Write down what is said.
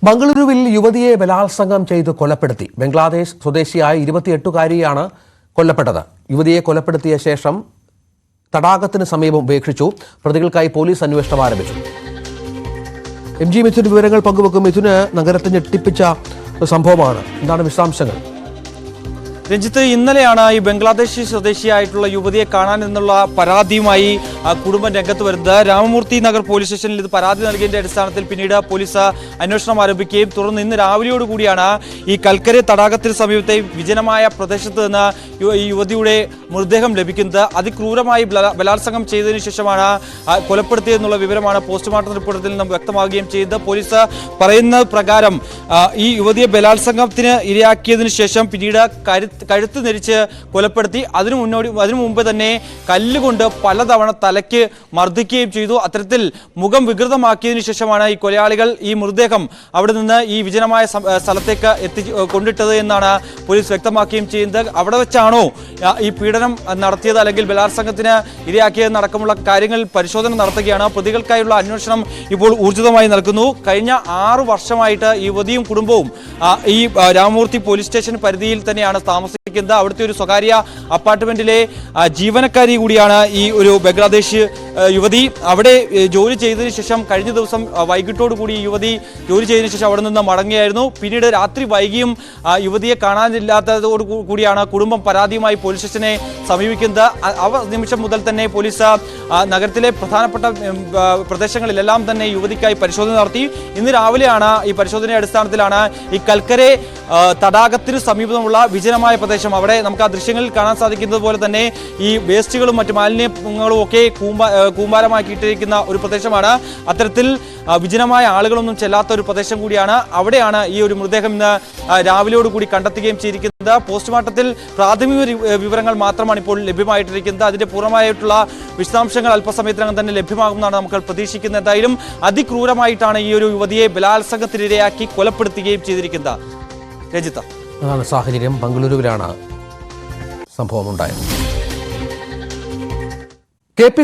ബംഗളൂരുവിൽ യുവതിയെ ബലാത്സംഗം ചെയ്ത് കൊലപ്പെടുത്തി. ബംഗ്ലാദേശ് സ്വദേശിയായ 28-കാരിയാണ് കൊല്ലപ്പെട്ടത്. യുവതിയെ കൊലപ്പെടുത്തിയ ശേഷം തടാകത്തിന് സമീപം ഉപേക്ഷിച്ചു. പ്രതികൾക്കായി പോലീസ് അന്വേഷണം ആരംഭിച്ചു. MG മിഥുൻ വിവരങ്ങൾ പങ്കുവെക്കും. മിഥുന്, നഗരത്തെ ഞെട്ടിപ്പിച്ച സംഭവമാണ്. എന്താണ് വിശദാംശങ്ങൾ? രഞ്ജിത്ത്, ഇന്നലെയാണ് ഈ ബംഗ്ലാദേശി സ്വദേശിയായിട്ടുള്ള യുവതിയെ കാണാൻ എന്നുള്ള പരാതിയുമായി കുടുംബം രംഗത്ത് വരുന്നത്. രാമമൂർത്തി നഗർ പോലീസ് സ്റ്റേഷനിൽ ഇത് പരാതി നൽകിയതിന്റെ അടിസ്ഥാനത്തിൽ പിന്നീട് പോലീസ് അന്വേഷണം ആരംഭിക്കുകയും തുടർന്ന് ഇന്ന് രാവിലെയോടുകൂടിയാണ് ഈ കൽക്കരി തടാകത്തിന് സമീപത്തെ വിജനമായ പ്രദേശത്ത് നിന്ന് ഈ യുവതിയുടെ മൃതദേഹം ലഭിക്കുന്നത്. അതിക്രൂരമായി ബലാത്സംഗം ചെയ്തതിനു ശേഷമാണ് കൊലപ്പെടുത്തിയതെന്നുള്ള വിവരമാണ് പോസ്റ്റ്മോർട്ടം റിപ്പോർട്ടിൽ നിന്നും വ്യക്തമാവുകയും ചെയ്തത്. പോലീസ് പറയുന്ന പ്രകാരം ഈ യുവതിയെ ബലാത്സംഗത്തിന് ഇരയാക്കിയതിനു ശേഷം പിന്നീട് കഴുത്ത് നെരിച്ച് കൊലപ്പെടുത്തി. അതിനു മുമ്പ് തന്നെ കല്ലുകൊണ്ട് പലതവണ തലയ്ക്ക് മർദ്ദിക്കുകയും ചെയ്തു. അത്തരത്തിൽ മുഖം വികൃതമാക്കിയതിനു ശേഷമാണ് ഈ കൊലയാളികൾ ഈ മൃതദേഹം അവിടെ നിന്ന് ഈ വിജനമായ സ്ഥലത്തേക്ക് കൊണ്ടിട്ടത് എന്നാണ് പോലീസ് വ്യക്തമാക്കുകയും ചെയ്യുന്നത്. അവിടെ വെച്ചാണോ ഈ പീഡനം നടത്തിയത് അല്ലെങ്കിൽ ബലാത്സംഗത്തിന് ഇരയാക്കിയതെന്നടക്കമുള്ള കാര്യങ്ങളിൽ പരിശോധന നടത്തുകയാണ്. പ്രതികൾക്കായുള്ള അന്വേഷണം ഇപ്പോൾ ഊർജിതമായി നടക്കുന്നു. കഴിഞ്ഞ 6 വർഷമായിട്ട് യുവതിയും കുടുംബവും ഈ രാമമൂർത്തി പോലീസ് സ്റ്റേഷൻ പരിധിയിൽ തന്നെയാണ് താമസിക്കുന്നത്. അവിടുത്തെ ഒരു സ്വകാര്യ അപ്പാർട്ട്മെന്റിലെ ജീവനക്കാരി കൂടിയാണ് ഈ ഒരു ബംഗ്ലാദേശ് യുവതി. അവിടെ ജോലി ചെയ്തതിനു ശേഷം കഴിഞ്ഞ ദിവസം വൈകിട്ടോടു കൂടി യുവതി ജോലി ചെയ്തതിനു ശേഷം അവിടെ നിന്ന് മടങ്ങുകയായിരുന്നു. പിന്നീട് രാത്രി വൈകിയും യുവതിയെ കാണാനില്ലാത്തതോടു കൂടിയാണ് കുടുംബം പരാതിയുമായി പോലീസ് സ്റ്റേഷനെ സമീപിക്കുന്നത്. നിമിഷം മുതൽ തന്നെ പോലീസ് നഗരത്തിലെ പ്രധാനപ്പെട്ട പ്രദേശങ്ങളിലെല്ലാം തന്നെ യുവതിക്കായി പരിശോധന നടത്തി. ഇന്ന് രാവിലെയാണ് ഈ പരിശോധനയുടെ അടിസ്ഥാനത്തിലാണ് ഈ കൽക്കരെ തടാകത്തിന് സമീപമുള്ള വിജനമായ പ്രദേശം, അവിടെ നമുക്ക് ആ ദൃശ്യങ്ങളിൽ കാണാൻ സാധിക്കുന്നത് പോലെ തന്നെ ഈ വേസ്റ്റുകളും മറ്റു മാലിന്യങ്ങളും ഒക്കെ കൂമ്പാരമാക്കിയിട്ടിരിക്കുന്ന ഒരു പ്രദേശമാണ്. അത്തരത്തിൽ വിജനമായ ആളുകളൊന്നും ചെല്ലാത്ത ഒരു പ്രദേശം കൂടിയാണ്. അവിടെയാണ് ഈ ഒരു മൃതദേഹം ഇന്ന് രാവിലെയോടുകൂടി കണ്ടെത്തുകയും ചെയ്തിരിക്കുന്നത്. പോസ്റ്റ്മോർട്ടത്തിൽ പ്രാഥമിക വിവരങ്ങൾ മാത്രമാണ് ഇപ്പോൾ ലഭ്യമായിട്ടിരിക്കുന്നത്. അതിന്റെ പൂർണ്ണമായിട്ടുള്ള വിശദാംശങ്ങൾ അല്പസമയത്തിനകം തന്നെ ലഭ്യമാകുമെന്നാണ് നമുക്ക് പ്രതീക്ഷിക്കുന്നത്. എന്തായാലും അതിക്രൂരമായിട്ടാണ് ഈ ഒരു യുവതിയെ ബലാത്സംഗത്തിനിരയാക്കി കൊലപ്പെടുത്തുകയും ചെയ്തിരിക്കുന്നത്. രജിത, അതാണ് സാഹചര്യം. ബംഗളൂരുവിലാണ് സംഭവം ഉണ്ടായത്. KP